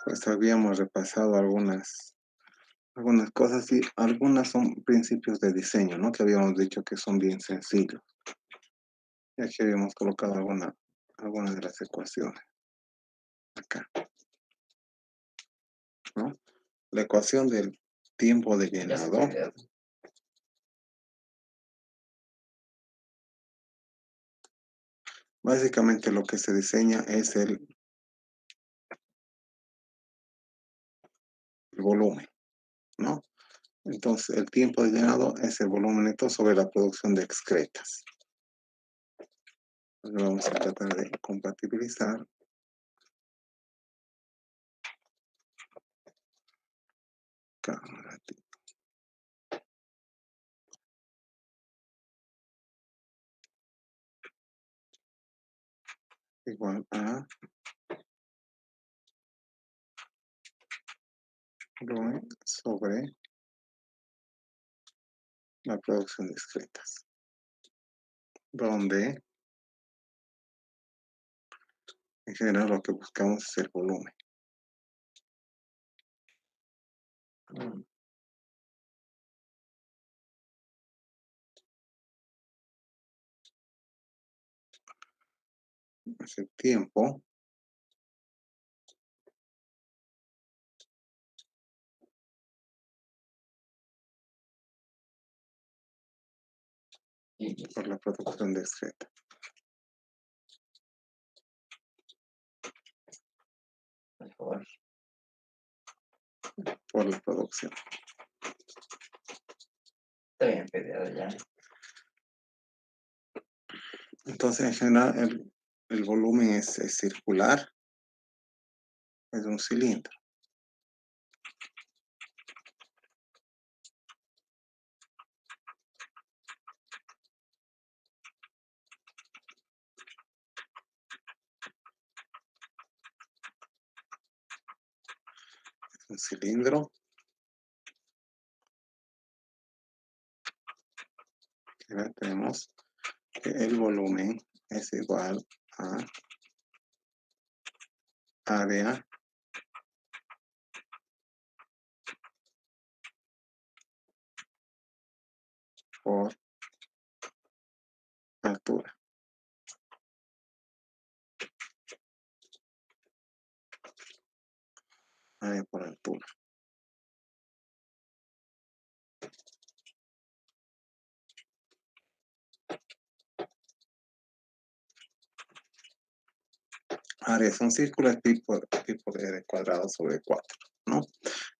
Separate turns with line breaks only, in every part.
Pues habíamos repasado algunas cosas y algunas son principios de diseño, ¿no? Que habíamos dicho que son bien sencillos. Y aquí habíamos colocado algunas de las ecuaciones acá, ¿no? La ecuación del tiempo de
Ya se
llenado,
puede.
básicamente lo que se diseña es el volumen, ¿no? Entonces, el tiempo de llenado es el volumen neto sobre la producción de excretas. Entonces, vamos a tratar de compatibilizar. Acá, un ratito. Igual a volumen sobre la producción de excretas, donde en general lo que buscamos es el volumen. Es el tiempo
Y
por la producción de excretas,
mejor.
por la producción.
Está bien peleado ya.
Entonces, en general, el volumen es circular, es un cilindro. Es un cilindro. Ahora tenemos que el volumen es igual a área por altura. Área por altura. Área es un círculo, es pi por r cuadrado sobre 4, ¿no?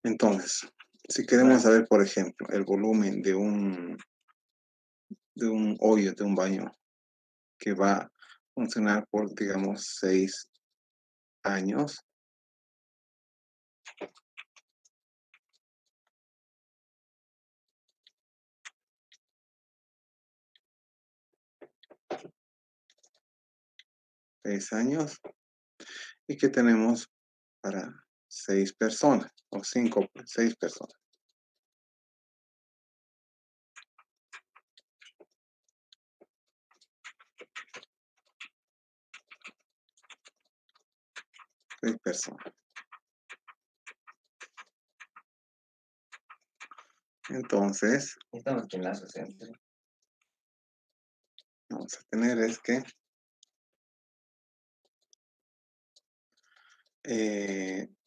Entonces, si queremos
Bueno,
saber, por ejemplo, el volumen de un hoyo, de un baño, que va a funcionar por, digamos, 6 años, y que tenemos para 6 personas, o 5, 6 personas. Seis personas. Entonces,
estamos aquí en la 60.
vamos a tener es que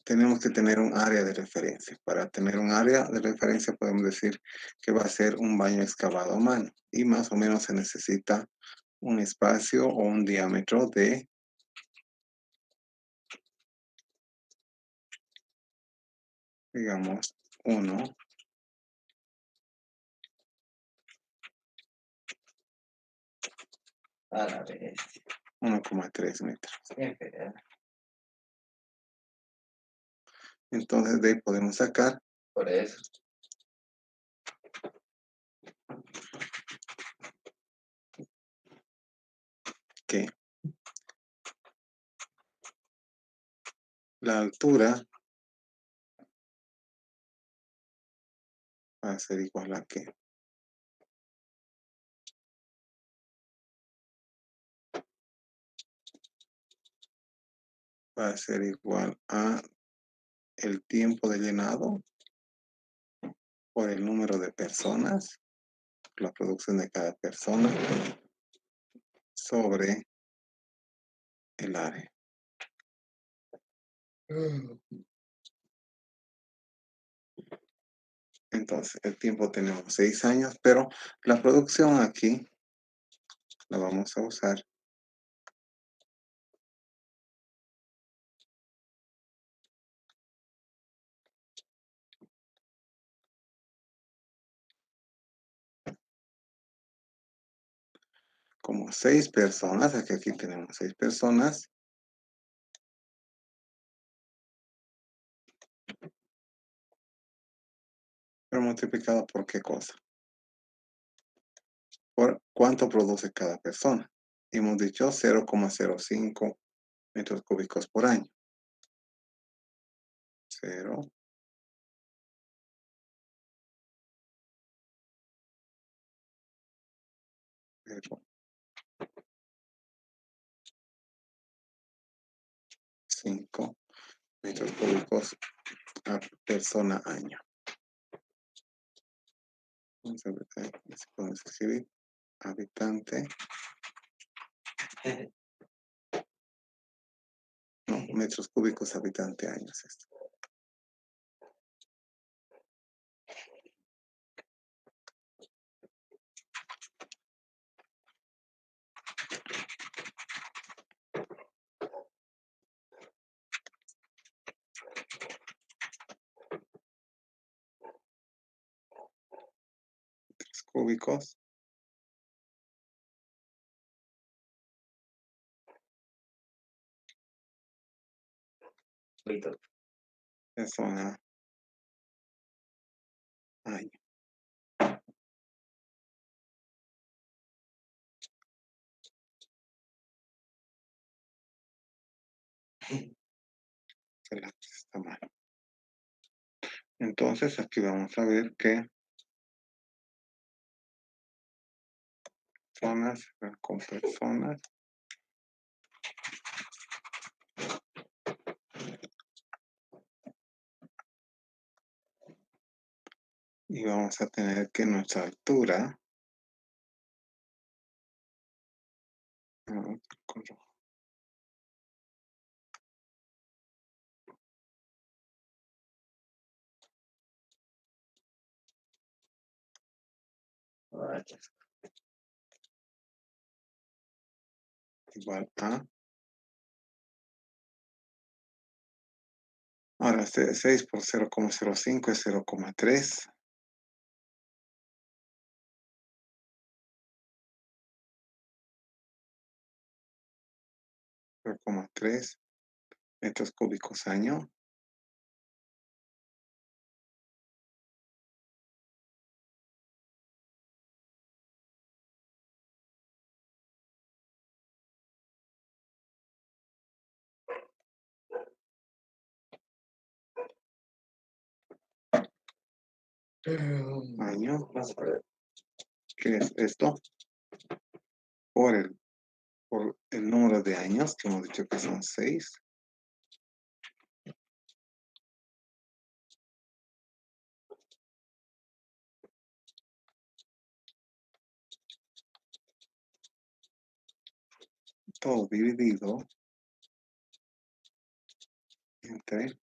tenemos que tener un área de referencia. Para tener un área de referencia podemos decir que va a ser un baño excavado a mano y más o menos se necesita un espacio o un diámetro de, digamos,
A la vez.
1,3 metros.
Bien peleado.
Entonces de ahí podemos sacar
Por eso.
que la altura va a ser igual a que va a ser igual a el tiempo de llenado por el número de personas, la producción de cada persona, sobre el área. Entonces, el tiempo tenemos 6 años, pero la producción aquí la vamos a usar como 6 personas, aquí tenemos 6 personas, pero multiplicado por qué cosa, por cuánto produce cada persona. Hemos dicho 0,05 metros cúbicos por año. 0, 0, 5 metros cúbicos a persona año. Vamos a ver, si podemos escribir habitante, no, metros cúbicos habitante año es esto. Metros cúbicos
Listo.
persona año. El lápiz está mal. Entonces aquí vamos a ver que zonas con personas y vamos a tener que nuestra altura con rojo,
Rayos.
igual a ahora 6 por 0,05 es 0,3. 0,3 metros cúbicos año. Año,
Vamos a ver.
¿qué es esto? Por el número de años, que hemos dicho que son 6. Todo dividido entre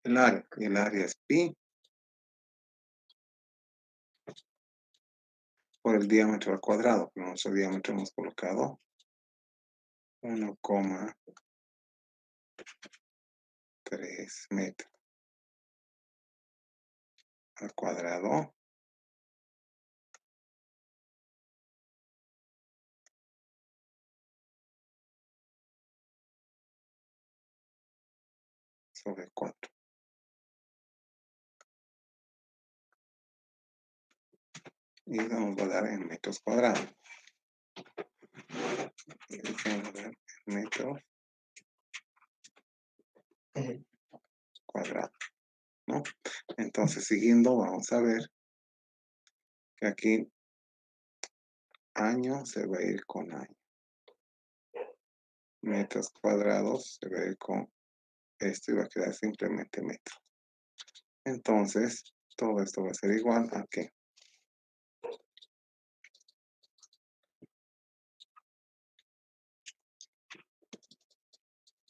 el área. Y el área es pi por el diámetro al cuadrado. Pero nuestro diámetro hemos colocado 1,3 metros al cuadrado sobre 4. Y eso nos va a dar en metros cuadrados. Y eso nos va a dar en metros cuadrados, ¿no? Entonces, siguiendo, vamos a ver que aquí año se va a ir con año. metros cuadrados se ve con esto y va a quedar simplemente metro. Entonces, todo esto va a ser igual a ¿qué?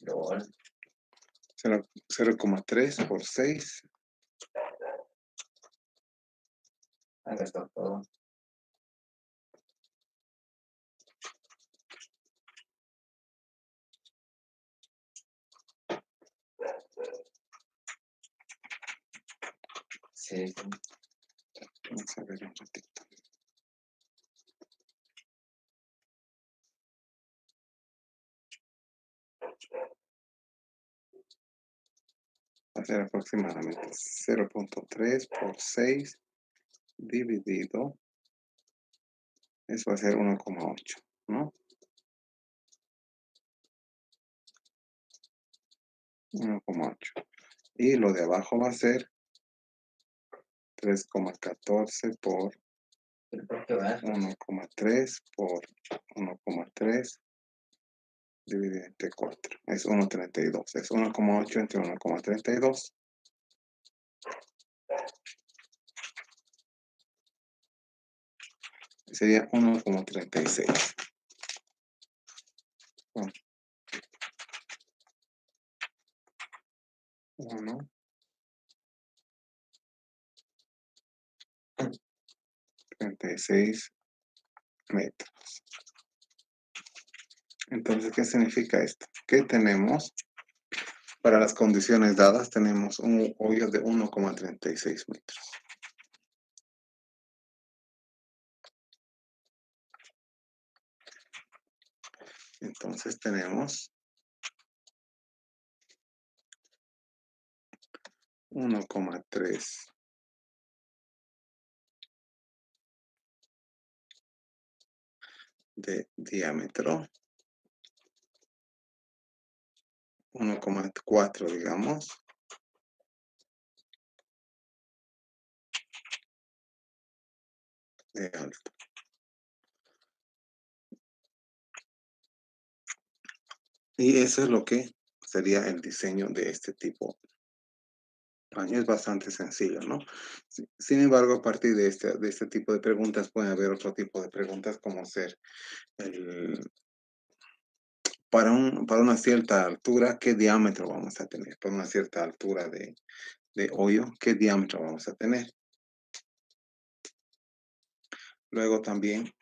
Igual.
0,3 por 6.
Acá está todo. Sí, sí.
Vamos a ver un ratito. Va a ser aproximadamente 0,3 por 6 dividido. Eso va a ser 1,8, ¿no? 1,8. Y lo de abajo va a ser 3,14 por
¿Pero por qué va?
1,3 por 1,3 dividido entre 4. Es 1,32. Es 1,8 entre 1,32. Sería 1,36. Bueno, 1,36 metros. Entonces, ¿qué significa esto? Que tenemos, para las condiciones dadas, tenemos un hoyo de 1,36 metros. Entonces tenemos 1,3 de diámetro, 1,4 digamos, de alto. Y eso es lo que sería el diseño de este tipo. Es bastante sencillo, ¿no? Sin embargo, a partir de este tipo de preguntas puede haber otro tipo de preguntas como ser para una cierta altura, ¿qué diámetro vamos a tener? Para una cierta altura de hoyo, ¿qué diámetro vamos a tener? Luego también,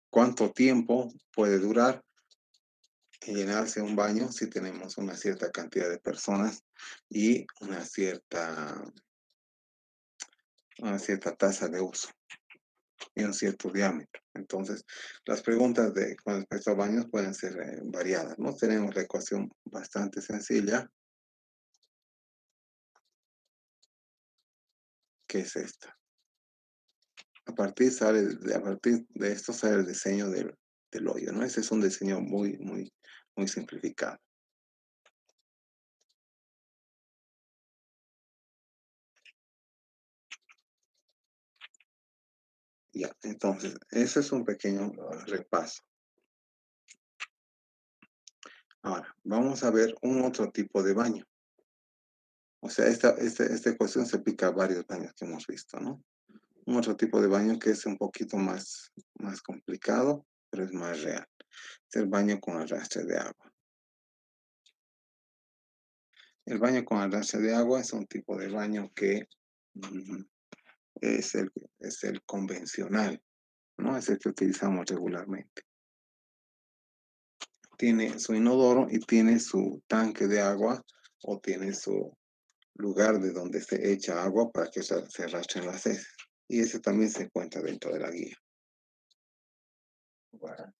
¿cuánto tiempo puede durar llenarse un baño si tenemos una cierta cantidad de personas y una cierta tasa de uso y un cierto diámetro? Entonces, las preguntas con respecto a baños pueden ser variadas, ¿no? Tenemos la ecuación bastante sencilla, que es esta. A partir de esto sale el diseño del hoyo, ¿no? Ese es un diseño muy, muy, muy simplificado. Ya, entonces, ese es un pequeño repaso. Ahora, vamos a ver un otro tipo de baño. O sea, esta ecuación se aplica a varios baños que hemos visto, ¿no? Un otro tipo de baño que es un poquito más complicado, pero es más real. Es el baño con arrastre de agua. El baño con arrastre de agua es un tipo de baño que mm, es el convencional, ¿no? Es el que utilizamos regularmente. Tiene su inodoro y tiene su tanque de agua o tiene su lugar de donde se echa agua para que se arrastren las heces. Y ese también se encuentra dentro de la guía.
Bueno,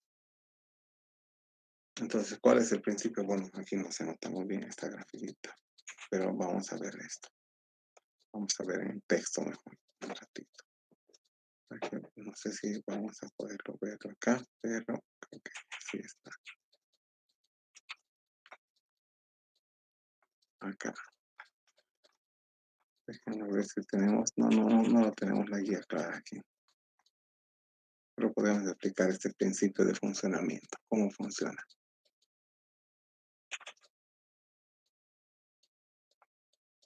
Entonces, ¿cuál es el principio? Bueno, aquí no se nota muy bien esta grafiquita, pero vamos a ver esto. Vamos a ver en texto mejor, un ratito. Aquí, no sé si vamos a poderlo ver acá, pero creo que sí está acá. Déjenme ver si tenemos, no lo tenemos la guía clara aquí. pero podemos explicar este principio de funcionamiento, cómo funciona.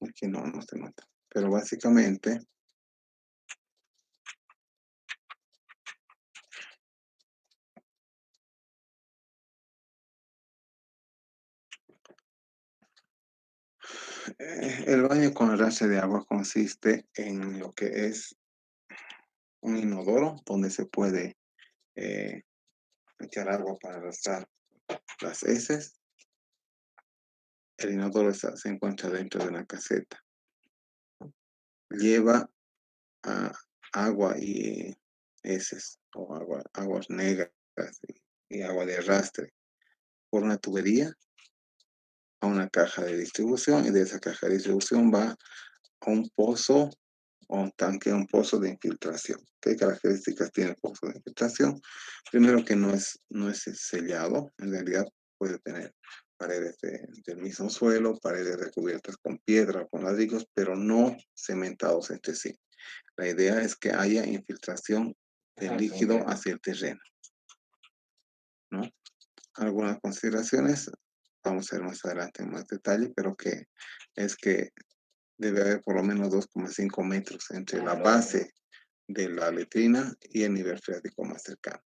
Aquí no se nota, pero básicamente el baño con arrastre de agua consiste en lo que es un inodoro donde se puede eh, echar agua para arrastrar las heces. El inodoro se encuentra dentro de una caseta. Lleva a agua y heces o aguas negras y agua de arrastre por una tubería a una caja de distribución, y de esa caja de distribución va a un pozo o un tanque, un pozo de infiltración. ¿Qué características tiene el pozo de infiltración? Primero, que no es sellado. En realidad puede tener paredes del mismo suelo, paredes recubiertas con piedra o con ladrillos, pero no cementados entre sí. La idea es que haya infiltración del líquido hacia el terreno, ¿no? Algunas consideraciones, vamos a ver más adelante en más detalle, pero que es que debe haber por lo menos 2,5 metros entre la base de la letrina y el nivel freático más cercano.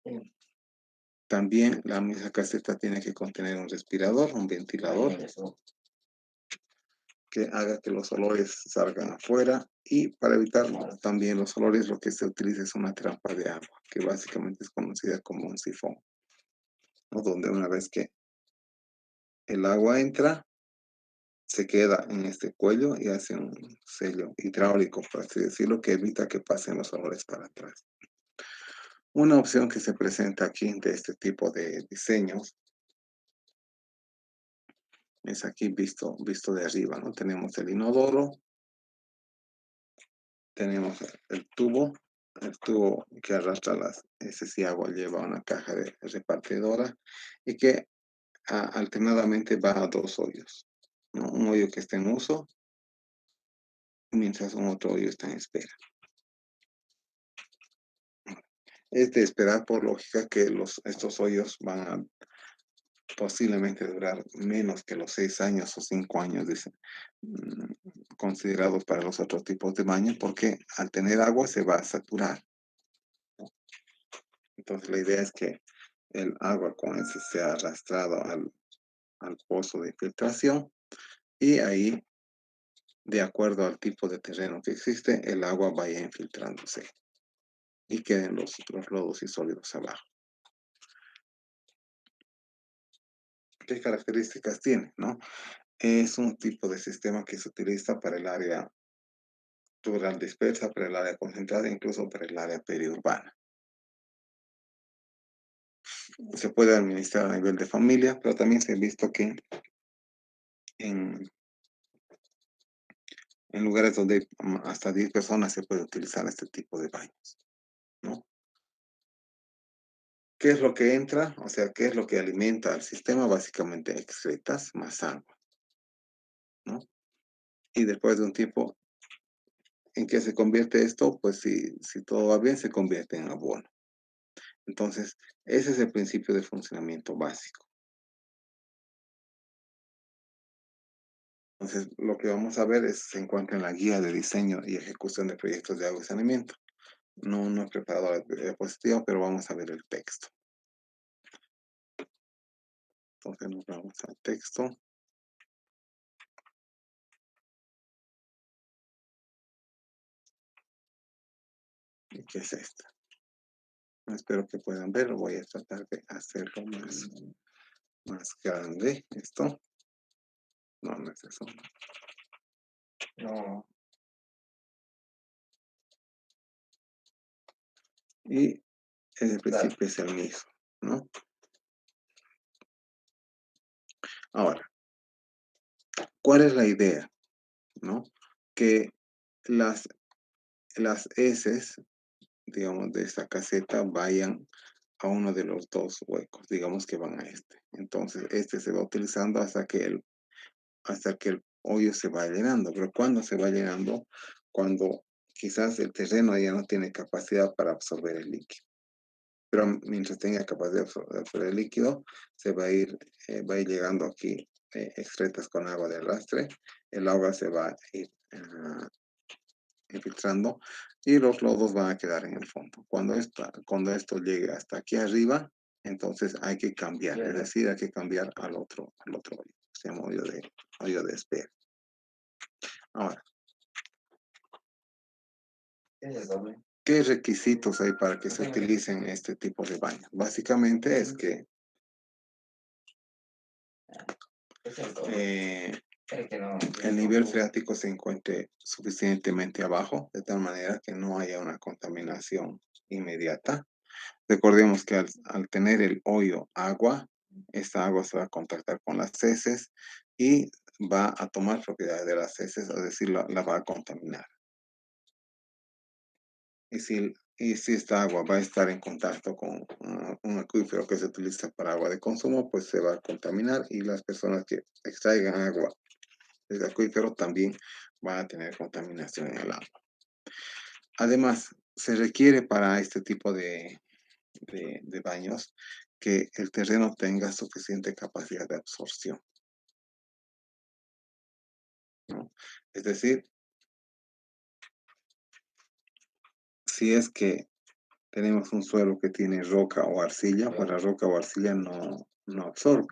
También la misma caseta tiene que contener un respirador, un ventilador, que haga que los olores salgan afuera, y para evitar también los olores lo que se utiliza es una trampa de agua, que básicamente es conocida como un sifón, ¿no? Donde una vez que el agua entra, se queda en este cuello y hace un sello hidráulico, por así decirlo, que evita que pasen los olores para atrás. Una opción que se presenta aquí de este tipo de diseños es aquí visto de arriba, ¿no? Tenemos el inodoro, tenemos el tubo que arrastra las heces y agua, lleva una caja de repartidora, y que alternadamente va a dos hoyos, ¿no? Un hoyo que está en uso, mientras un otro hoyo está en espera. Es de esperar por lógica que estos hoyos van a posiblemente durar menos que los 6 años o 5 años considerados para los otros tipos de baños, porque al tener agua se va a saturar. Entonces la idea es que el agua con ese sea arrastrado al pozo de filtración, y ahí, de acuerdo al tipo de terreno que existe, el agua vaya infiltrándose y queden los lodos y sólidos abajo. ¿Qué características tiene, no? Es un tipo de sistema que se utiliza para el área rural dispersa, para el área concentrada, incluso para el área periurbana. Se puede administrar a nivel de familia, pero también se ha visto que en, en lugares donde hay hasta 10 personas se puede utilizar este tipo de baños, ¿no? ¿Qué es lo que entra? O sea, ¿qué es lo que alimenta al sistema? Básicamente excretas más agua, ¿no? Y después de un tiempo, ¿en qué se convierte esto? Pues si todo va bien, se convierte en abono. Entonces, ese es el principio de funcionamiento básico. Entonces, lo que vamos a ver se encuentra en la guía de diseño y ejecución de proyectos de agua y saneamiento. No he preparado la diapositiva, pero vamos a ver el texto. Entonces, nos vamos al texto. ¿Y qué es esto? Espero que puedan verlo. Voy a tratar de hacerlo más grande. Esto. No es eso.
No,
Y el principio es el mismo, ¿no? Ahora, ¿cuál es la idea? ¿No? Que las heces, digamos, de esta caseta vayan a uno de los dos huecos, digamos que van a este. Entonces, este se va utilizando hasta que el hoyo se va llenando. Pero ¿cuándo se va llenando? Cuando quizás el terreno ya no tiene capacidad para absorber el líquido. pero mientras tenga capacidad de absorber el líquido, se va a ir llegando aquí excretas con agua de arrastre, el agua se va a ir infiltrando y los lodos van a quedar en el fondo. Cuando esto llegue hasta aquí arriba, entonces hay que cambiar, es decir, hay que cambiar al otro hoyo, se llama hoyo de espera. Ahora,
Es el doble.
¿qué requisitos hay para que se utilicen este tipo de baños? Básicamente es que
Es el doble. Que no.
el nivel freático se encuentre suficientemente abajo, de tal manera que no haya una contaminación inmediata. Recordemos que al tener el hoyo agua, esta agua se va a contactar con las heces y va a tomar propiedades de las heces, es decir, la va a contaminar. Y si esta agua va a estar en contacto con un acuífero que se utiliza para agua de consumo, pues se va a contaminar y las personas que extraigan agua del acuífero también van a tener contaminación en el agua. Además, se requiere para este tipo de baños que el terreno tenga suficiente capacidad de absorción, ¿no? Es decir, si es que tenemos un suelo que tiene roca o arcilla, pues la roca o arcilla no absorbe.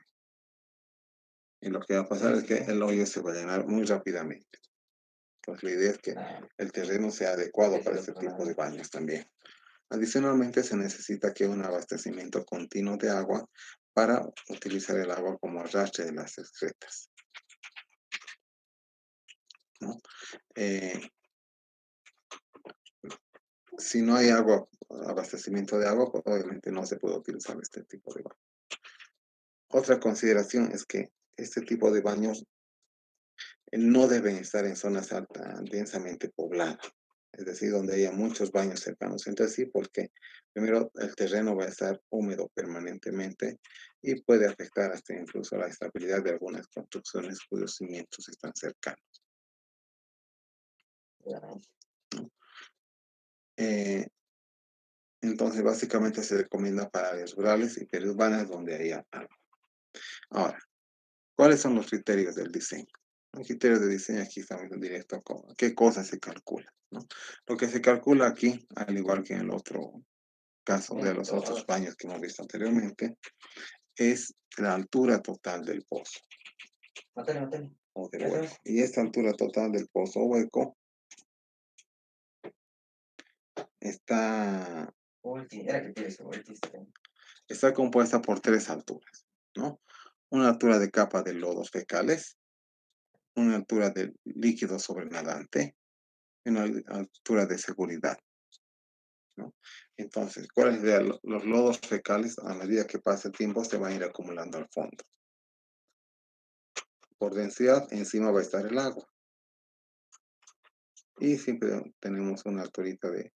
Y lo que va a pasar es que el hoyo se va a llenar muy rápidamente. Entonces, la idea es que el terreno sea adecuado para este tipo de baños también. Adicionalmente, se necesita que un abastecimiento continuo de agua para utilizar el agua como arrastre de las excretas, ¿no? Eh, si no hay abastecimiento de agua, pues obviamente no se puede utilizar este tipo de baño. Otra consideración es que este tipo de baños no deben estar en zonas densamente pobladas, es decir, donde haya muchos baños cercanos entre sí, porque primero el terreno va a estar húmedo permanentemente y puede afectar hasta incluso la estabilidad de algunas construcciones cuyos cimientos están cercanos. Eh, entonces, básicamente se recomienda para áreas rurales y periurbanas donde haya agua. Ahora, ¿cuáles son los criterios del diseño? Los criterios de diseño aquí estamos en directo con qué cosas se calcula, ¿no? Lo que se calcula aquí, al igual que en el otro caso de los otros baños que hemos visto anteriormente, es la altura total del pozo
Mátale.
o del hueco. Y esta altura total del pozo o hueco está,
Era que tienes ulti.
está compuesta por tres alturas, ¿no? Una altura de capa de lodos fecales, una altura de líquido sobrenadante y una altura de seguridad, ¿no? Entonces, ¿cuáles serían los lodos fecales? A medida que pasa el tiempo se van a ir acumulando al fondo. Por densidad, encima va a estar el agua. Y siempre tenemos una alturita de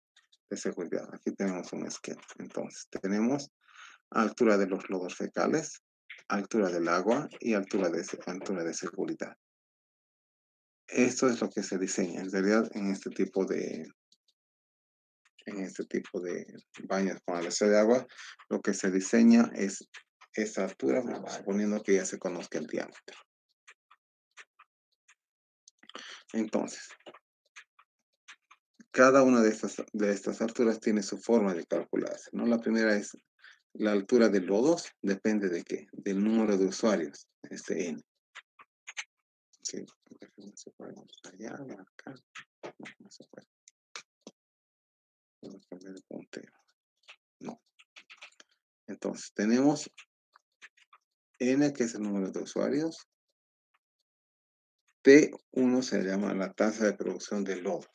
seguridad. Aquí tenemos un esquema. Entonces, tenemos altura de los lodos fecales, altura del agua y altura de seguridad. Esto es lo que se diseña. En realidad, en este tipo de baños con alacena de agua, lo que se diseña es esa altura, suponiendo que ya se conozca el diámetro. Entonces, cada una de estas alturas tiene su forma de calcularse, ¿no? La primera es la altura de lodos, depende de qué, del número de usuarios, este N. Sí, no se puede allá, acá, no se puede. Vamos a cambiar el puntero. No. Entonces, tenemos N, que es el número de usuarios. T1 se llama la tasa de producción de lodos.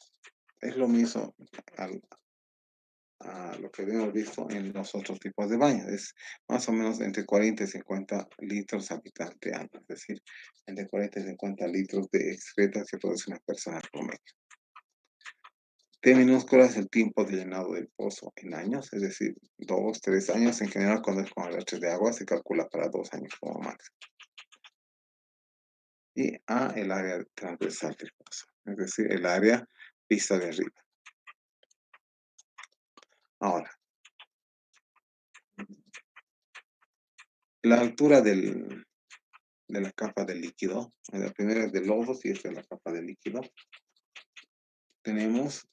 Es lo mismo a lo que habíamos visto en los otros tipos de baños. Es más o menos entre 40 y 50 litros habitante año. Es decir, entre 40 y 50 litros de excretas que produce una persona promedio. T minúscula es el tiempo de llenado del pozo en años, es decir, 2, 3 años. En general, cuando es con arrastre de agua, se calcula para 2 años como máximo. Y A, el área transversal del pozo, es decir, el área vista de arriba. Ahora, la altura de la capa del líquido. La primera es de lodos y esta es la capa del líquido. Tenemos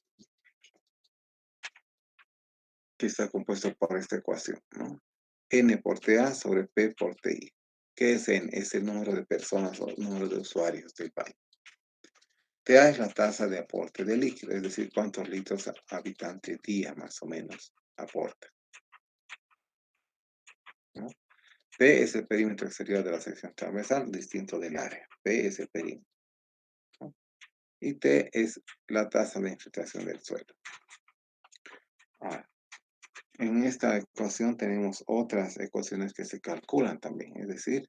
que está compuesto por esta ecuación, ¿no? N por TA sobre P por TI. ¿Qué es N? Es el número de personas o el número de usuarios del baño. TA es la tasa de aporte de líquido, es decir, cuántos litros habitante día más o menos aporta, ¿no? P es el perímetro exterior de la sección transversal, distinto del área. P es el perímetro, ¿no? Y T es la tasa de infiltración del suelo. Ahora, en esta ecuación tenemos otras ecuaciones que se calculan también, es decir,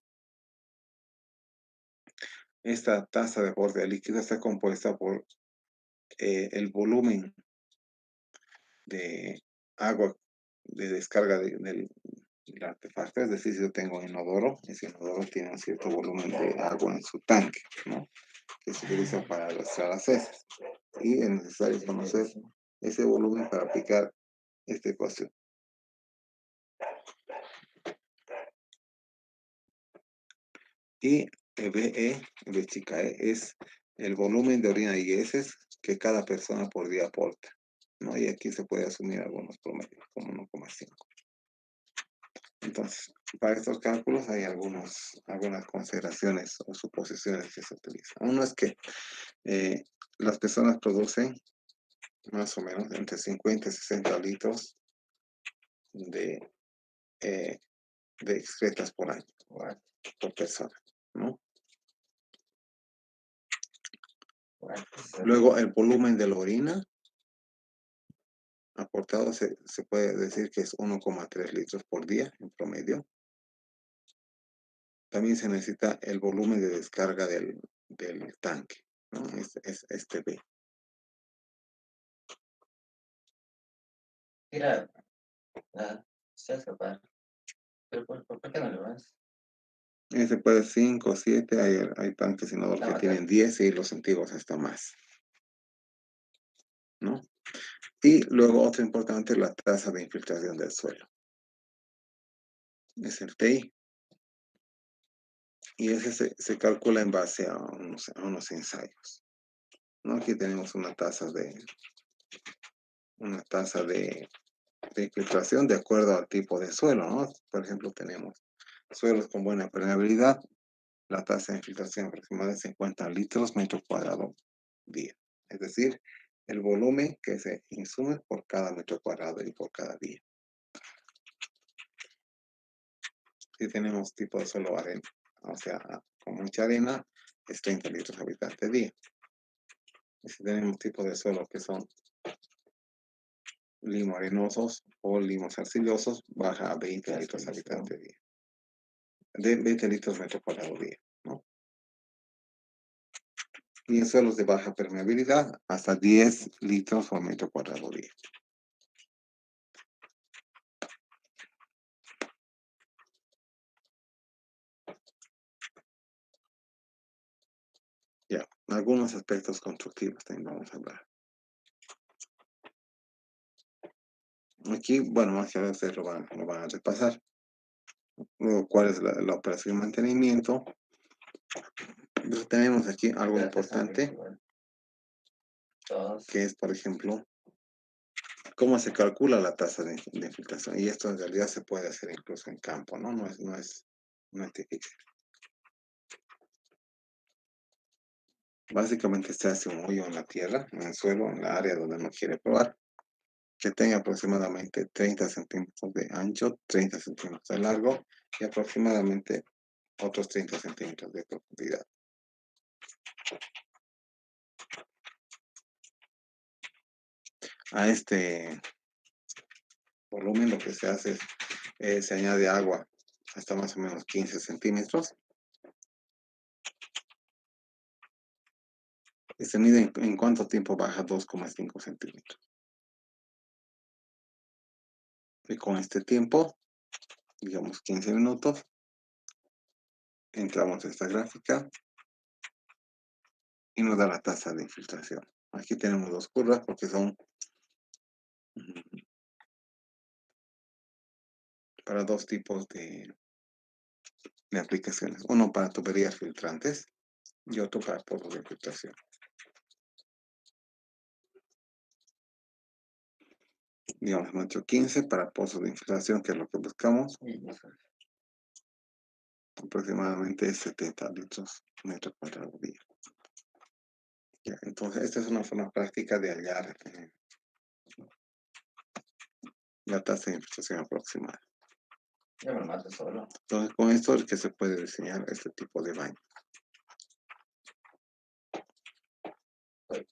esta tasa de aporte de líquido está compuesta por el volumen de agua de descarga del artefacto, es decir, si yo tengo inodoro, ese inodoro tiene un cierto volumen de agua en su tanque, ¿no? Que se utiliza para arrastrar las heces. Y es necesario conocer ese volumen para aplicar esta ecuación. Y B chica E, es el volumen de orina y heces que cada persona por día aporta, ¿no? Y aquí se puede asumir algunos promedios, como 1,5. Entonces, para estos cálculos hay algunas consideraciones o suposiciones que se utilizan. Uno es que las personas producen más o menos entre 50 y 60 litros de, eh, de excretas por año, por persona, ¿no? Luego, el volumen de la orina aportado se puede decir que es 1,3 litros por día en promedio. También se necesita el volumen de descarga del tanque, ¿no? Este B.
Mira, se escapar. Pero ¿por qué no lo vas?
Ese puede 5, 7, hay tanques inodoros que
No,
tienen 10 y los antiguos hasta más, ¿no? Y luego otro importante es la tasa de infiltración del suelo. Es el TI. Y ese se calcula en base a unos ensayos, ¿no? Aquí tenemos una tasa de infiltración de acuerdo al tipo de suelo, ¿no? Por ejemplo, tenemos suelos con buena permeabilidad, la tasa de infiltración aproximada de 50 litros metro cuadrado día. Es decir, el volumen que se insume por cada metro cuadrado y por cada día. Si tenemos tipo de suelo arena, o sea, con mucha arena, es 30 litros habitante día. Y si tenemos tipo de suelo que son limo arenosos o limos arcillosos, baja a 20 litros habitante día. De 20 litros metro cuadrado día, ¿no? Y en suelos de baja permeabilidad, hasta 10 litros por metro cuadrado día. Ya, algunos aspectos constructivos también vamos a hablar. Aquí, bueno, más que ustedes lo van a repasar. Luego, ¿cuál es la operación de mantenimiento? Entonces, tenemos aquí algo importante, que es, por ejemplo, cómo se calcula la tasa de infiltración. Y esto en realidad se puede hacer incluso en campo, ¿no? No es difícil. Básicamente se hace un hoyo en la tierra, en el suelo, en la área donde uno quiere probar, que tenga aproximadamente 30 centímetros de ancho, 30 centímetros de largo y aproximadamente otros 30 centímetros de profundidad. A este volumen lo que se hace es se añade agua hasta más o menos 15 centímetros y se mide en cuánto tiempo baja 2,5 centímetros. Y con este tiempo, digamos 15 minutos, entramos a esta gráfica y nos da la tasa de infiltración. Aquí tenemos dos curvas porque son para dos tipos de aplicaciones. Uno para tuberías filtrantes y otro para pozos de filtración. Digamos, nuestro 15 para pozos de infiltración, que es lo que buscamos,
Y eso es.
aproximadamente 70 litros metro cuadrado día. Ya, entonces, esta es una forma práctica de hallar la tasa de infiltración aproximada.
Yo me lo mato solo.
Entonces, con esto es que se puede diseñar este tipo de baño.
Uy.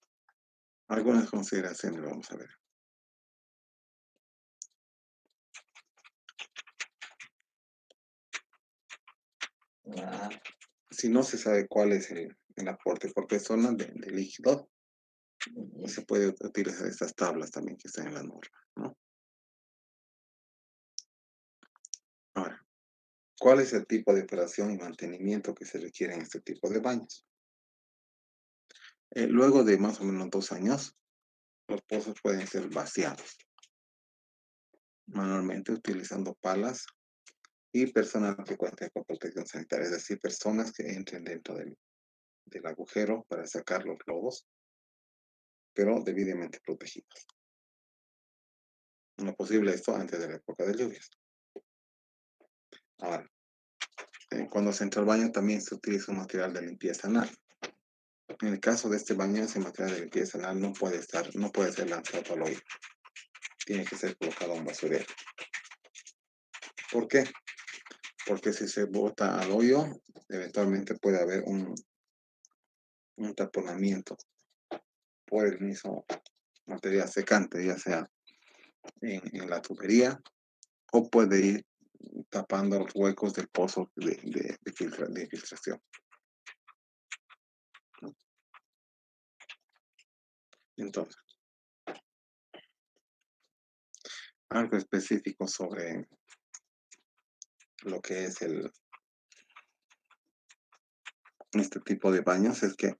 Algunas consideraciones vamos a ver.
Ah,
Si no se sabe cuál es el aporte por persona de líquido,
y
se puede utilizar estas tablas también que están en la norma, ¿no? Ahora, ¿cuál es el tipo de operación y mantenimiento que se requiere en este tipo de baños? Luego de más o menos 2 años, los pozos pueden ser vaciados manualmente utilizando palas y personal que cuente con protección sanitaria, es decir, personas que entren dentro del agujero para sacar los lodos, pero debidamente protegidos. No posible esto antes de la época de lluvias. Ahora, cuando se entra al baño también se utiliza un material de limpieza anal. En el caso de este baño, ese material de limpieza anal no puede ser lanzado al hoyo. Tiene que ser colocado a un basurero. ¿Por qué? Porque si se bota al hoyo, eventualmente puede haber un taponamiento por el mismo material secante, ya sea en la tubería o puede ir tapando los huecos del pozo de filtración, ¿no? Entonces, algo específico sobre lo que es este tipo de baños es que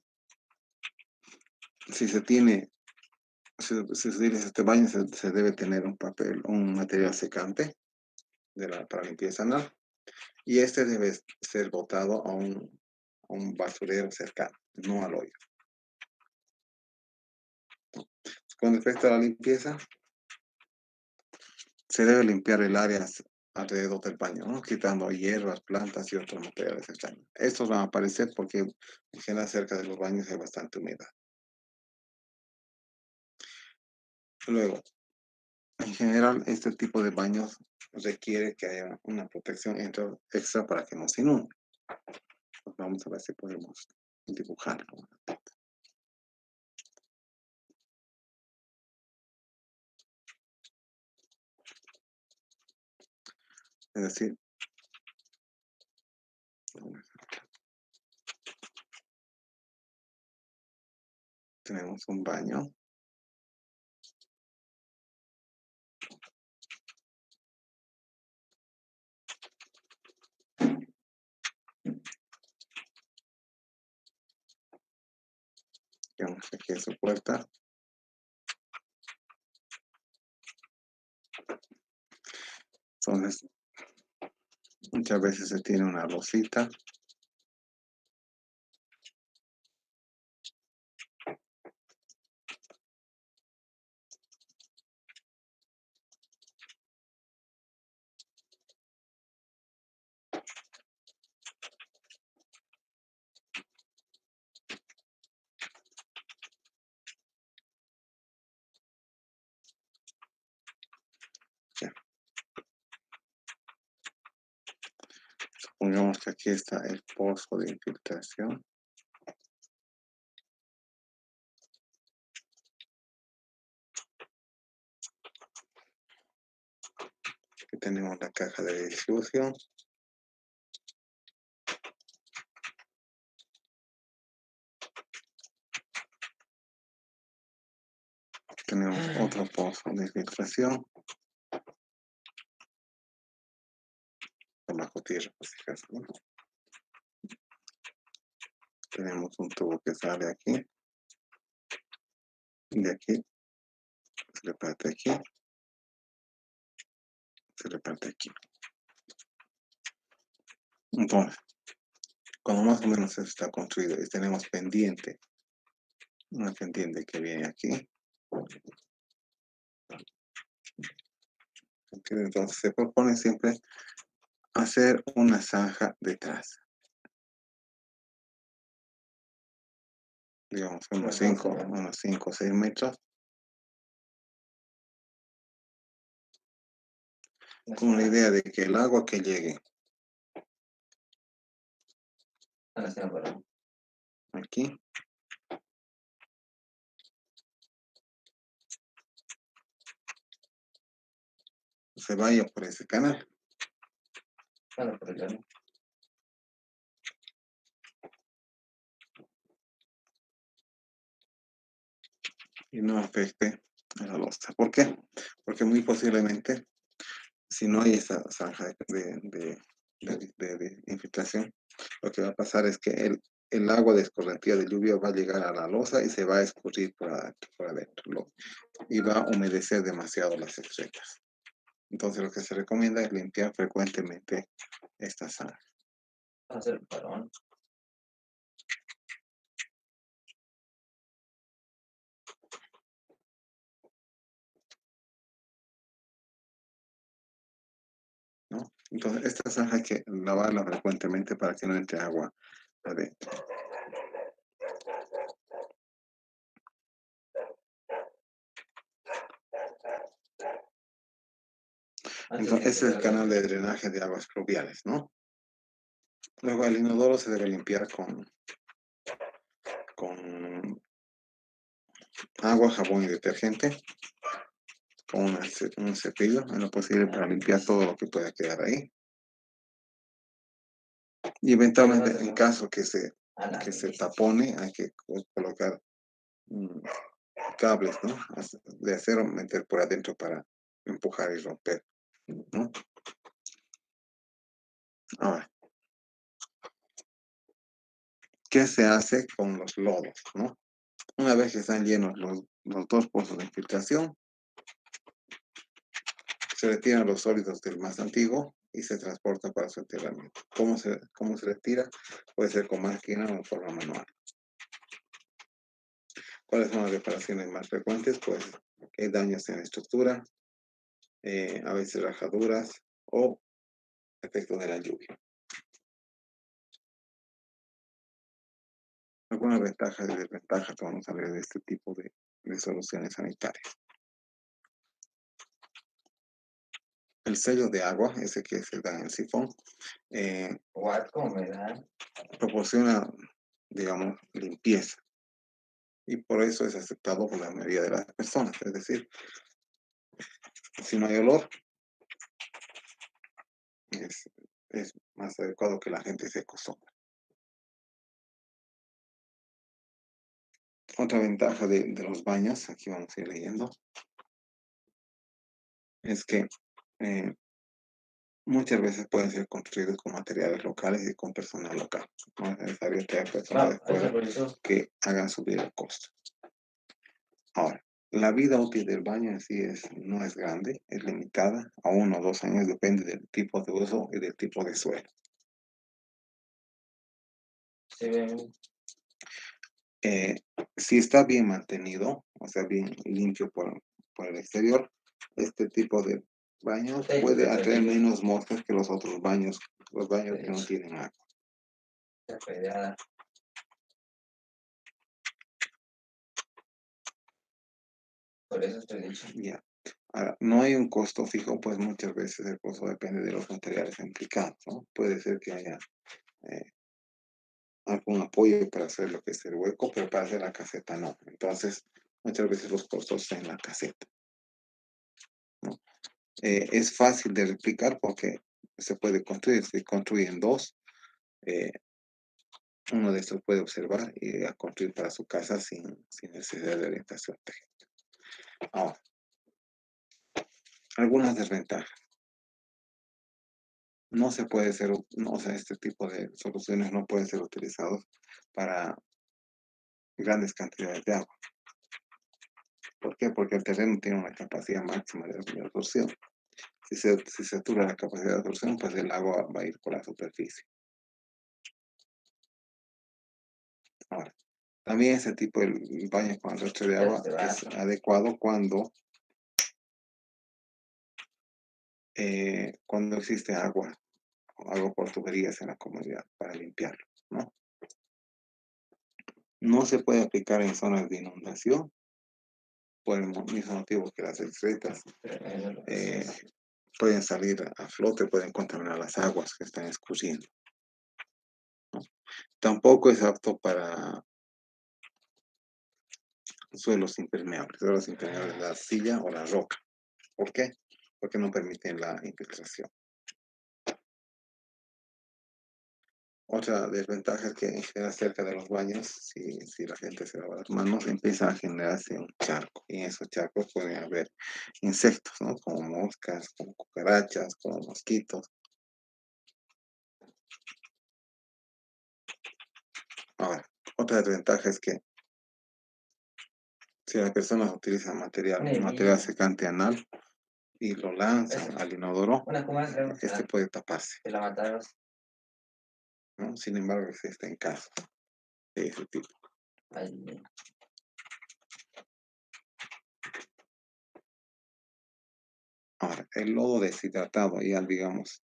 si se tiene, si se utiliza este baño, se debe tener un material secante para limpieza anal, y este debe ser botado a un basurero cercano, no al hoyo. Con respecto a la limpieza, se debe limpiar el área alrededor del baño, ¿no? Quitando hierbas, plantas y otros materiales extraños. Estos van a aparecer porque en general cerca de los baños hay bastante humedad. Luego, en general, este tipo de baños requiere que haya una protección extra para que no se inunde. Pues vamos a ver si podemos dibujarlo. Es decir, tenemos un baño. Digamos que aquí es su puerta. Entonces, muchas veces se tiene una losita. Ya. Supongamos que aquí está el pozo de infiltración. Aquí tenemos la caja de distribución. Tenemos otro pozo de filtración. Bajo tierra, por si acaso, ¿no? Tenemos un tubo que sale aquí. Y de aquí se reparte aquí. Se reparte aquí. Entonces, cuando más o menos eso está construido y tenemos pendiente, una pendiente que viene aquí, entonces se propone siempre hacer una zanja detrás, digamos unos 5 o 6 metros, con la idea de que el agua que llegue aquí se vaya por ese canal y no afecte a la losa. ¿Por qué? Porque muy posiblemente, si no hay esa zanja de infiltración, lo que va a pasar es que el agua de escorrentía de lluvia va a llegar a la losa y se va a escurrir por adentro, y va a humedecer demasiado las estrecas. Entonces lo que se recomienda es limpiar frecuentemente esta zanja. ¿No? Entonces esta zanja hay que lavarla frecuentemente para que no entre agua adentro. Entonces ese es el canal de drenaje de aguas pluviales, ¿no? Luego el inodoro se debe limpiar con agua, jabón y detergente, con un cepillo, en lo posible para limpiar todo lo que pueda quedar ahí. Y eventualmente, en caso que se tapone, hay que colocar cables, ¿no? De acero, meter por adentro para empujar y romper, ¿no? Ahora, ¿qué se hace con los lodos, no? Una vez que están llenos los dos pozos de infiltración, se retiran los sólidos del más antiguo y se transporta para su enterramiento. Cómo se retira? Puede ser con máquina o en forma manual. ¿Cuáles son las reparaciones más frecuentes? Pues daños en la estructura, a veces rajaduras o efecto de la lluvia. Algunas ventajas y desventajas que vamos a ver de este tipo de soluciones sanitarias. El sello de agua, ese que se da en el sifón, proporciona, digamos, limpieza. Y por eso es aceptado por la mayoría de las personas. Es decir, si no hay olor, es más adecuado que la gente se acostumbre. Otra ventaja de los baños, aquí vamos a ir leyendo, es que muchas veces pueden ser construidos con materiales locales y con personal local. No es necesario traer personas de fuera que hagan subir el costo. Ahora, la vida útil del baño en sí no es grande, es limitada a 1 o 2 años, depende del tipo de uso y del tipo de suelo. Si está bien mantenido, o sea, bien limpio por el exterior, este tipo de baños puede atraer menos moscas que los otros baños, los baños que no tienen agua.
Por eso estoy dicho.
Ya. Ahora, no hay un costo fijo, pues muchas veces el costo depende de los materiales implicados, ¿no? Puede ser que haya algún apoyo para hacer lo que es el hueco, pero para hacer la caseta no. Entonces, muchas veces los costos están en la caseta, ¿no? Es fácil de replicar porque se puede construir, se construyen dos. eh, Uno de estos puede observar y a construir para su casa sin necesidad de orientación técnica. Ahora, algunas desventajas. No se puede hacer, no, o sea, este tipo de soluciones no pueden ser utilizados para grandes cantidades de agua. ¿Por qué? Porque el terreno tiene una capacidad máxima de absorción. Si se satura la capacidad de absorción, pues el agua va a ir por la superficie. Ahora, también ese tipo de baño con arrastre de
Ya
agua
se va.
es adecuado cuando existe agua o agua por tuberías en la comunidad para limpiarlo, ¿no? No se puede aplicar en zonas de inundación por el mismo motivo que las excretas
Pero eso es lo que se
eh,
hace.
pueden salir a flote, pueden contaminar las aguas que están escurriendo. Tampoco es apto para suelos impermeables, la arcilla o la roca. ¿Por qué? Porque no permiten la infiltración. Otra desventaja es que en general cerca de los baños, si la gente se lava las manos, empieza a generarse un charco. Y en esos charcos pueden haber insectos, ¿no? Como moscas, como cucarachas, como mosquitos. Ahora, otra desventaja es que si las personas utilizan
Una
material
hebilla.
secante anal y lo lanzan
Eso.
al inodoro,
Una comadre tenemos.
este puede taparse,
Te la mataron.
¿no? Sin embargo, existen casos de ese tipo.
Ay,
Ahora, el lodo deshidratado, ya digamos,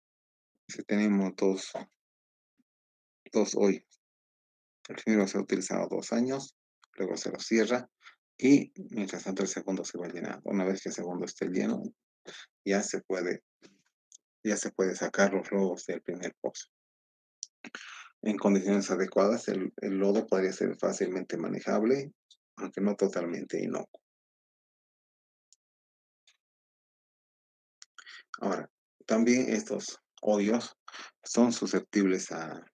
si tenemos dos hoy, el primero se ha utilizado 2 años, luego se lo cierra y mientras tanto el segundo se va llenando. Una vez que el segundo esté lleno, ya se puede, ya se puede sacar los lodos del primer pozo. En condiciones adecuadas, el lodo podría ser fácilmente manejable, aunque no totalmente inocuo. Ahora, también estos hoyos son susceptibles a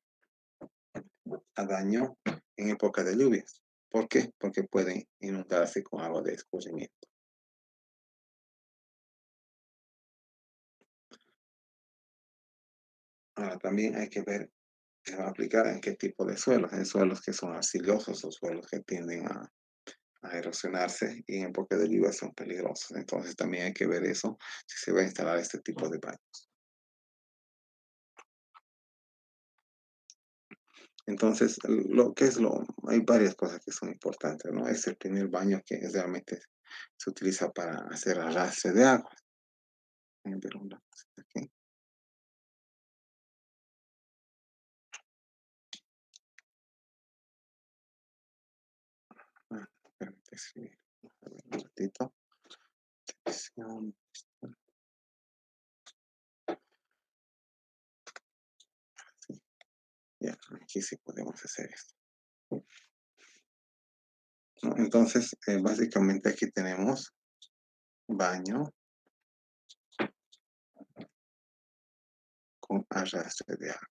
daño en época de lluvias. ¿Por qué? Porque pueden inundarse con agua de escurrimiento. Ahora, también hay que ver, se va a aplicar en qué tipo de suelos. Hay suelos que son arcillosos o suelos que tienden a erosionarse y en época de lluvia son peligrosos. Entonces, también hay que ver eso si se va a instalar este tipo de baños. Entonces, hay varias cosas que son importantes, ¿no? Es el primer baño que realmente se utiliza para hacer arrastre de agua. Voy a ver una cosita aquí. Ah, permite escribir. A ver, un ratito. Televisión. Sí, ya, aquí sí podemos hacer esto, ¿no? Entonces, básicamente aquí tenemos baño con arrastre de agua.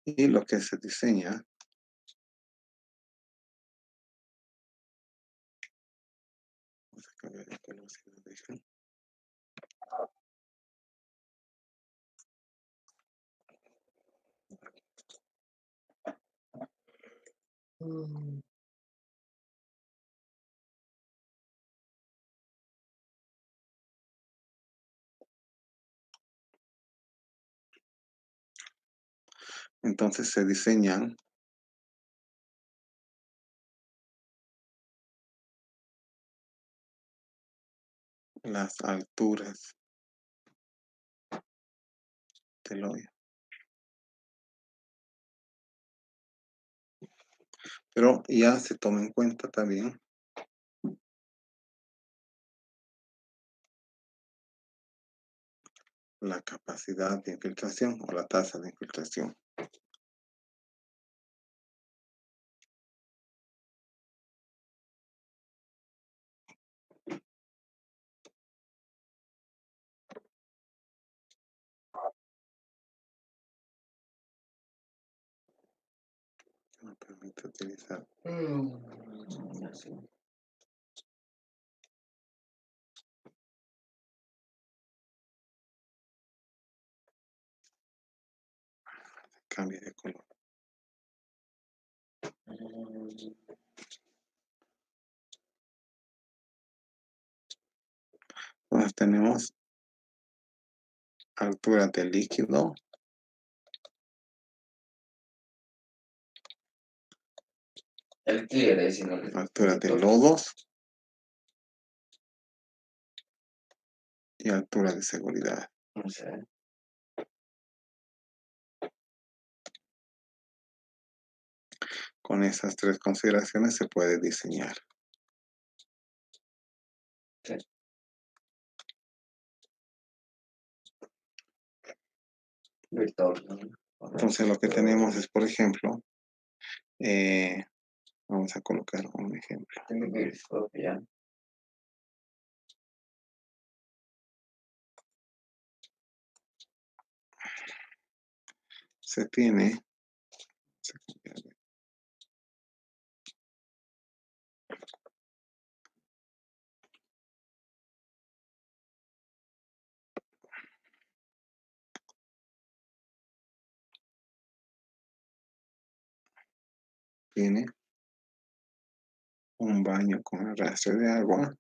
Y lo que se diseña, vamos a cambiar de color si lo dejan.
mm,
Entonces se diseñan las alturas del hoyo. Pero ya se toma en cuenta también la capacidad de infiltración o la tasa de infiltración. Que me permite utilizar.
así.
Cambie de color.
Mm,
Entonces tenemos altura del líquido,
El tigre, si no le...
altura de lodos y altura de seguridad.
No sé.
Con esas tres consideraciones se puede diseñar.
Sí. Víctor, ¿no?
Entonces lo que tenemos es, por ejemplo, vamos a colocar un ejemplo.
Tengo Víctor, ya.
Se tiene, tiene un baño con arrastre de agua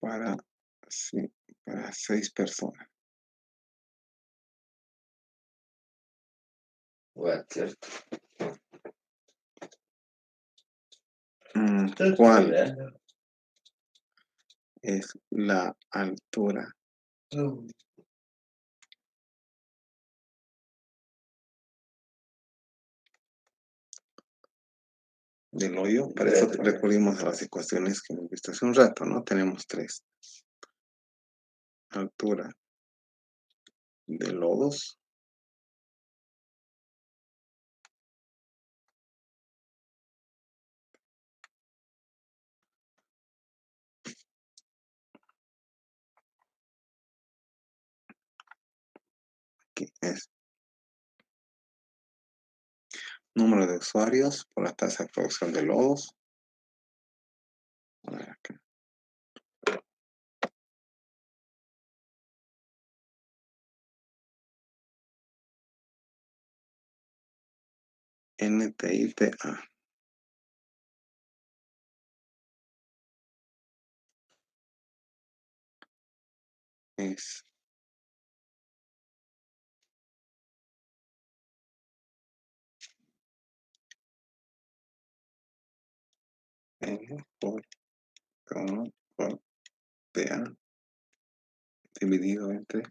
para, sí, para 6 personas.
Bueno, cierto.
¿Cuál es la altura
No.
del hoyo? Para eso recurrimos a las ecuaciones que hemos visto hace un rato, ¿no? Tenemos tres. Altura de lodos que es número de usuarios por la tasa de producción de lodos. A ver acá. NTITA es N por K1 por TA dividido entre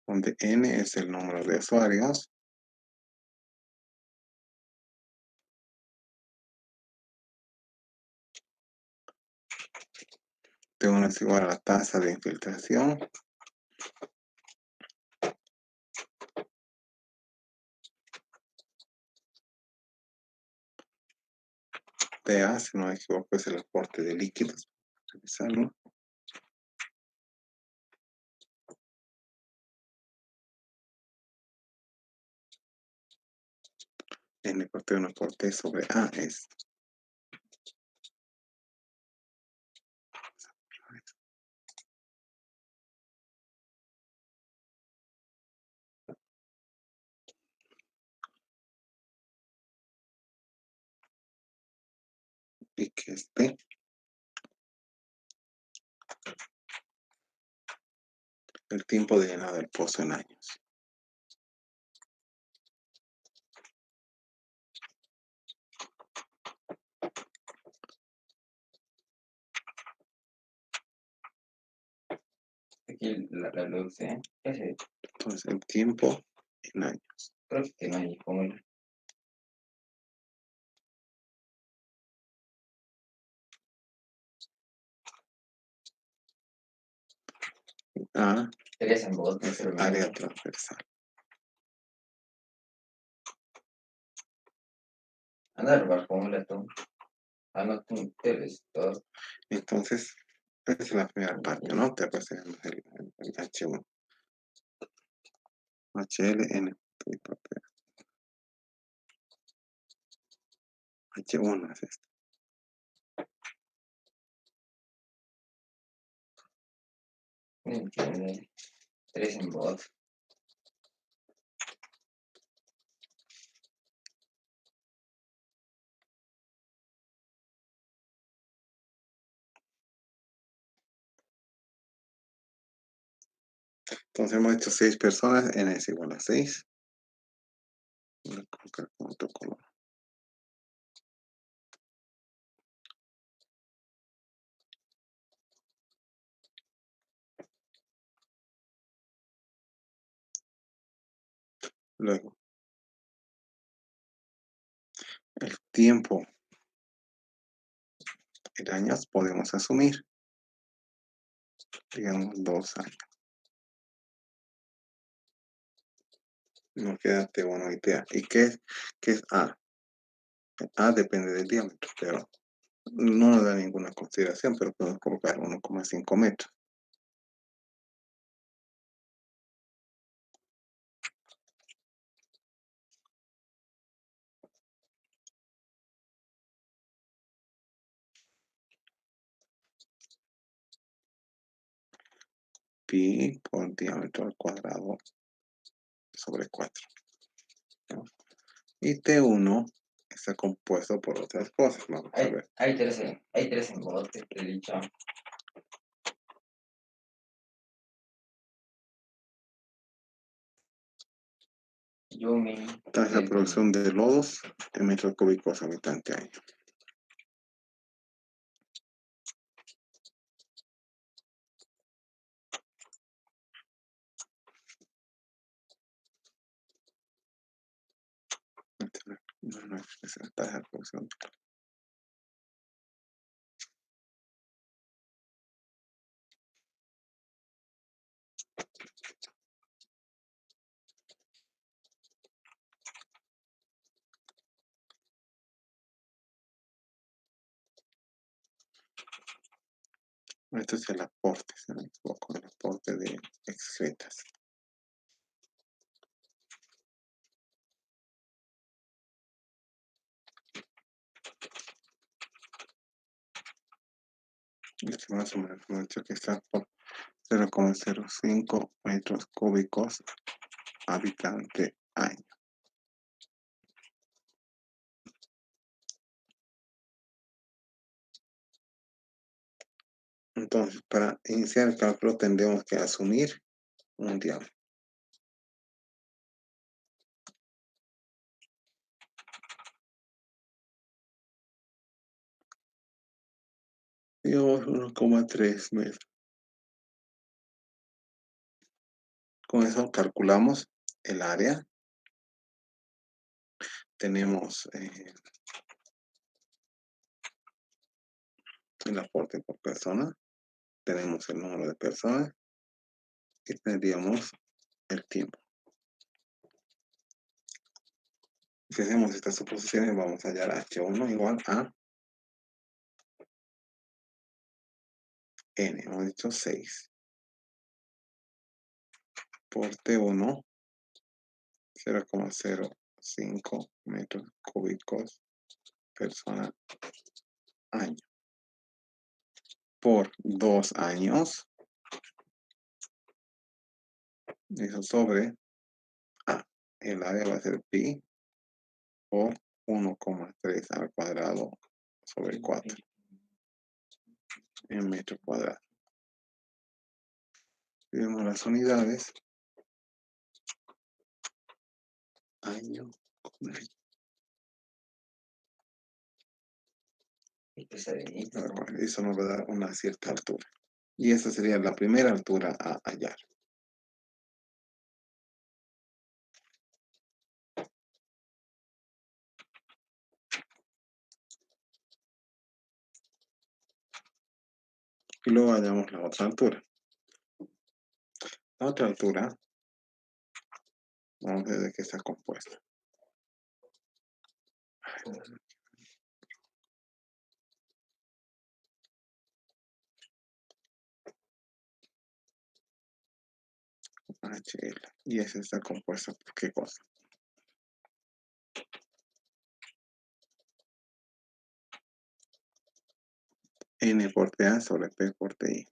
donde N es el número de usuarios, T1 es igual a la tasa de infiltración TA, si no me equivoco, es el aporte de líquidos. Revisarlo. N por T1 por T sobre A es y que es T. El tiempo de llenado del pozo en años.
Aquí la luz, ¿eh? ¿Qué es esto?
Entonces, el tiempo en años.
Creo que no hay como...
A
Sería en voz, no
es
sé.
el área transversal.
Andar bajo un leto. Ah, no, tú eres todo.
Entonces, Esa es la primera parte, ¿no? Te aparece el H1. HLN. H1 es esto.
No entiendo. 3 en bot.
Entonces hemos hecho 6 personas, n es igual a 6. Voy a colocar con otro color. Luego, el tiempo en años podemos asumir, digamos, 2 años. Nos queda T1 y T ¿Y qué es A? A depende del diámetro, pero no nos da ninguna consideración, pero podemos colocar 1,5 metros. Pi por diámetro al cuadrado sobre 4. ¿No? Y T1 está compuesto por otras cosas. Vamos a ver.
Hay 3 en bot, te he dicho. Yumi.
Tasa de producción de lodos en metros cúbicos habitante año. No es la tasa de producción. Esto es el aporte, si no me equivoco, el aporte de excretas. Este más o menos hemos dicho que está por 0,05 metros cúbicos habitante año. Entonces, para iniciar el cálculo tendremos que asumir un diámetro. Digamos 1,3 metros. Con eso calculamos el área. Tenemos el aporte por persona. Tenemos el número de personas. Y tendríamos el tiempo. Si hacemos estas suposiciones, vamos a hallar H1 igual a N. Hemos dicho 6. Por T1, 0,05 metros cúbicos persona año. Por 2 años, eso sobre A. El área va a ser pi por 1,3 al cuadrado sobre 4 en metro cuadrado. Vemos las unidades. Año. Eso nos va a dar una cierta altura. Y esa sería la primera altura a hallar. Y luego hallamos la otra altura. La otra altura, vamos a ver de qué está compuesta. HL. Y esa está compuesta por qué cosa. N por TA sobre P por TI.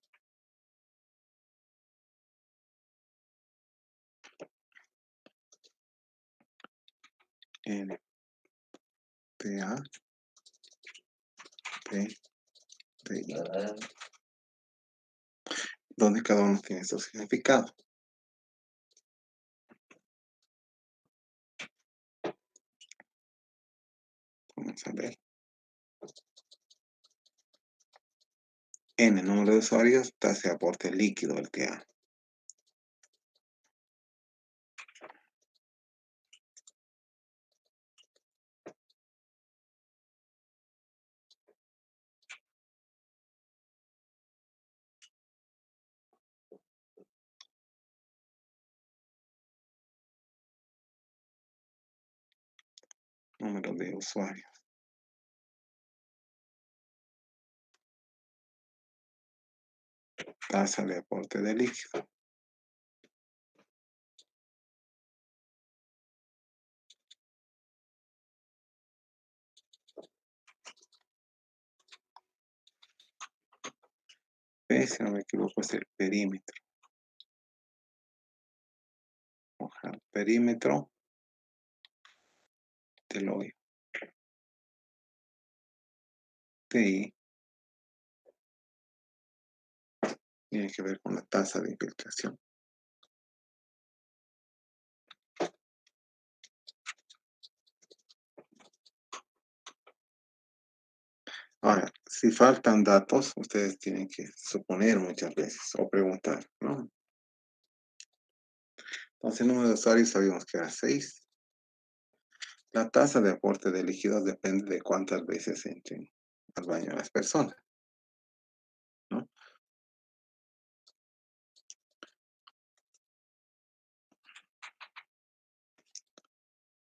N, TA, P, TI. Donde cada uno tiene su significado. Vamos a ver. N, número de usuarios, tasa de aporte líquido del TA. Número de usuarios. Tasa de aporte de líquido. P, si no me equivoco, es el perímetro. Perímetro del hoyo. TI tiene que ver con la tasa de infiltración. Ahora, si faltan datos, ustedes tienen que suponer muchas veces o preguntar, ¿no? Entonces, el número de usuarios sabíamos que era 6. La tasa de aporte de líquidos depende de cuántas veces entren al baño las personas, ¿no?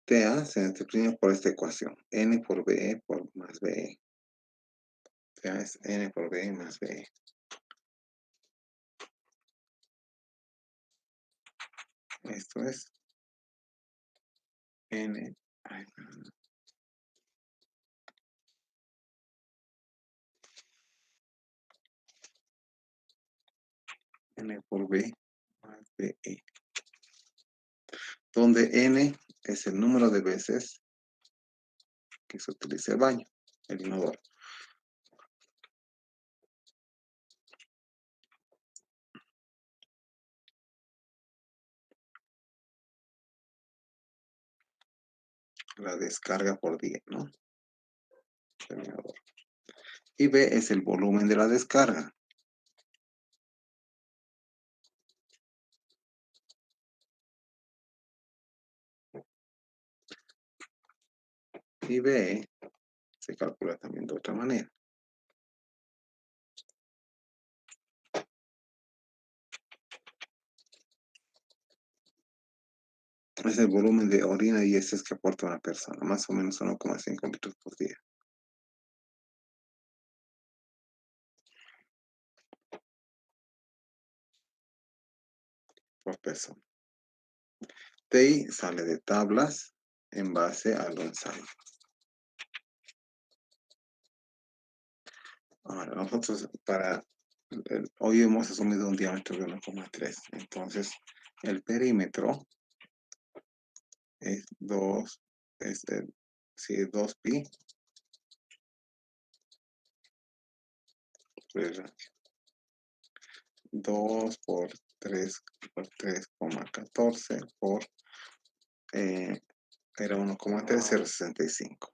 TA se multiplica por esta ecuación, N por BE por más BE. TA es N por BE más BE. Esto es N, ay, N por B más BE. Donde N es el número de veces que se utiliza el baño, el inodoro. La descarga por día, ¿no? El inodoro. Y B es el volumen de la descarga. Y B se calcula también de otra manera. Es el volumen de orina y heces que aporta una persona, más o menos 1,5 litros por día. Por persona. TI sale de tablas en base a lo ensayo. Ahora, nosotros hoy hemos asumido un diámetro de 1,3. Entonces, el perímetro es 2, es 2pi por el radio. 2 por 3 por 3,14 por era 1,3065.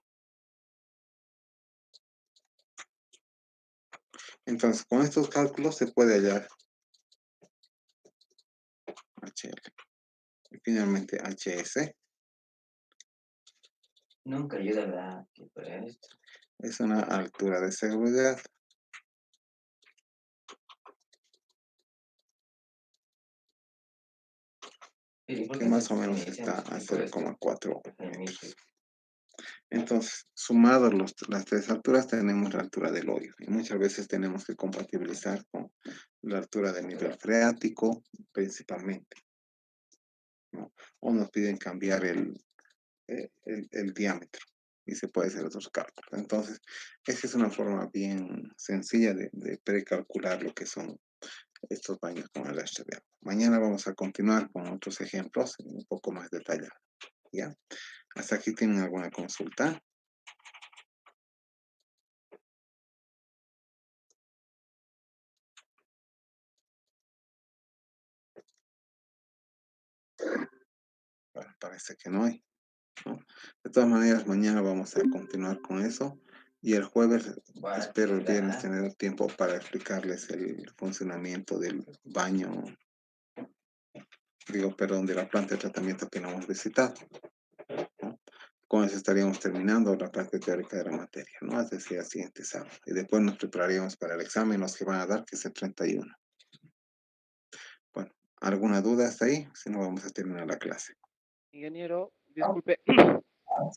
Entonces, con estos cálculos se puede hallar HL. Y finalmente HS
Nunca ayuda, ¿verdad? Que para esto.
es una altura de seguridad. Que más o menos está a 0,4 metros. Entonces, sumados las tres alturas, tenemos la altura del hoyo. Y muchas veces tenemos que compatibilizar con la altura del nivel freático, principalmente. ¿no? O nos piden cambiar el diámetro y se puede hacer otros cálculos. Entonces, esa es una forma bien sencilla de precalcular lo que son estos baños con arrastre de agua. Mañana vamos a continuar con otros ejemplos un poco más detallados. ¿Ya? ¿Hasta aquí tienen alguna consulta? Bueno, parece que no hay, ¿no? De todas maneras, mañana vamos a continuar con eso y el jueves, espero el viernes tener tiempo para explicarles el funcionamiento del baño, digo, perdón, de la planta de tratamiento que no hemos visitado, ¿no? Con eso estaríamos terminando la parte teórica de la materia, ¿no? Es decir, el siguiente sábado. Y después nos prepararíamos para el examen, los que van a dar, que es el 31. Bueno, ¿alguna duda hasta ahí? Si no, vamos a terminar la clase.
Ingeniero, disculpe,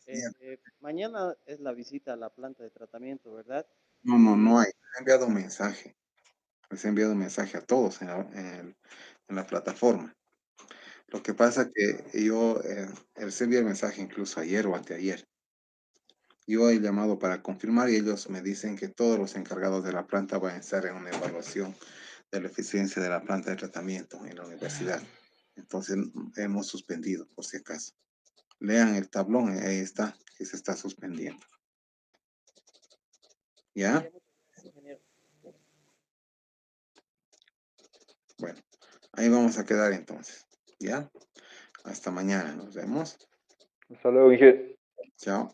Bien.
mañana es la visita a la planta de tratamiento, ¿verdad?
No, no, no hay. Les he enviado un mensaje. Les he enviado un mensaje a todos en la plataforma. Lo que pasa que yo les envié el mensaje incluso ayer o anteayer. Yo he llamado para confirmar y ellos me dicen que todos los encargados de la planta van a estar en una evaluación de la eficiencia de la planta de tratamiento en la universidad. Entonces hemos suspendido, por si acaso. Lean el tablón, ahí está, que se está suspendiendo. ¿Ya?
Ya, muchas gracias, ingeniero.
Bueno, ahí vamos a quedar entonces. ¿Ya? Hasta mañana, nos vemos.
Hasta luego, Inge.
Chao.